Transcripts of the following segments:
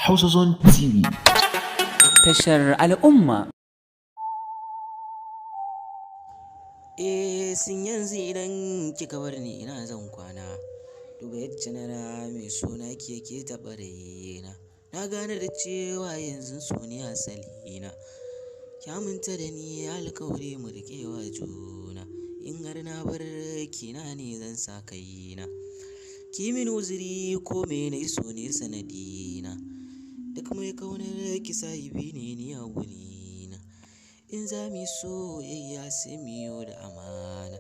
Hausa Zone TV. Tashar al'umma. Sun yanzu idan kika bar ni ina zan kwana. Duba yadda na mai suna ke taɓa raina. Na gane da cewa yanzu so ne asali na. Ki aminta da ni alkawari mu riƙe wa juna. In har na bar ki na ne zan sa kaina. Ki min uzuri ko me na so ne sanadina. Duk mai kaunar ki sahibi ne ni a wurina. In za mu yi soyayya sai mu yi da amana.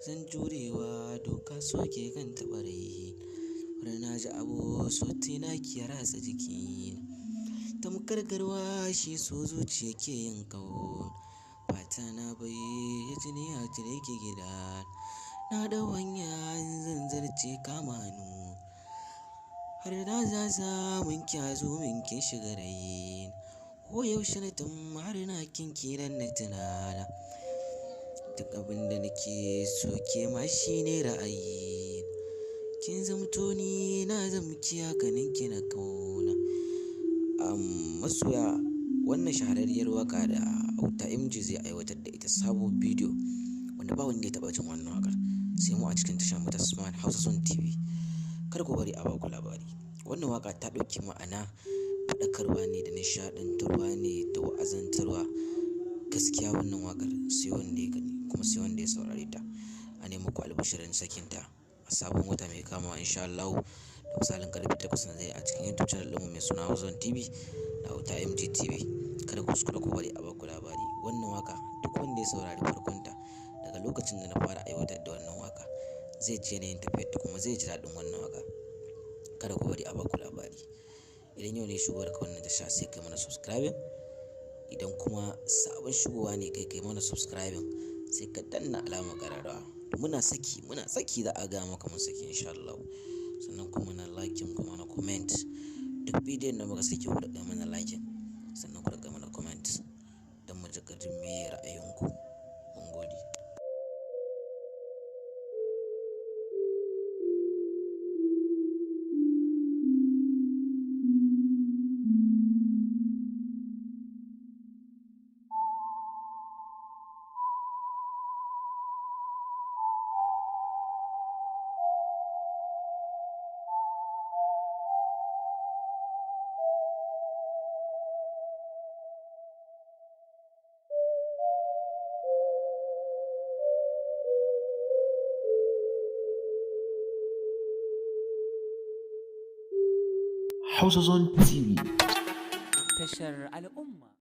Zan jurewa doka soke kan taɓa rai. Har na ji abu sauti na ki ya ratsa jikina. Tamkar garwashi so zuciya ke yin ƙauna. Fata na bai ya ji ne a jire ki gida. Na da hanya zan zarce kama nu. Har da za mun kyazo min kin shiga rai. Ko yaushe na har na kinki dan na tunana. Duk abin da nake so ke ma shi ne ra'ayi. Kin zamto ni na zamki hakanin ki na kauna. Masoya wannan shahararriyar waka da Auta MG zai aiwatar da ita sabon bidiyo wanda ba wanda ya taɓa jin wannan wakar sai mu a cikin tashar mu ta Smart Hausa Zone TV. Kar ku bari a baku labari. Wannan waka ta ɗauki ma'ana faɗakarwa ne da nishaɗantarwa ne da wa'azantarwa. Gaskiya wannan waƙar sai wanda ya gani kuma sai wanda ya saurare ta. A nemi ku albishirin sakinta a sabon wata mai kamawa insha Allah da misalin karfe 8 na dare a cikin YouTube channel ɗinmu mai suna Hausa Zone TV da Auta MG TV. Kada ku kuskura ku bari a baku labari. Wannan waka duk wanda ya saurari farkonta daga lokacin da na fara aiwatar da wannan waka zai ji yanayin tafiyar ta kuma zai ji daɗin wannan waka. Kada ku bari a baku labari. Idan yau ne shigowar ka wannan tasha sai kai mana subscribing. Idan kuma sabon shigowa ne kai mana subscribing sai ka danna alamar ƙararrawa. Muna saki za a ga maka mun saki insha Allah. Sannan kuma na like kuma na comment. Duk bidiyon da muka saki ku da mana like sannan ku da mana comment don mu ji gajin me ra'ayinku. Mun gode. Hausa Zone TV. Tashar al'umma.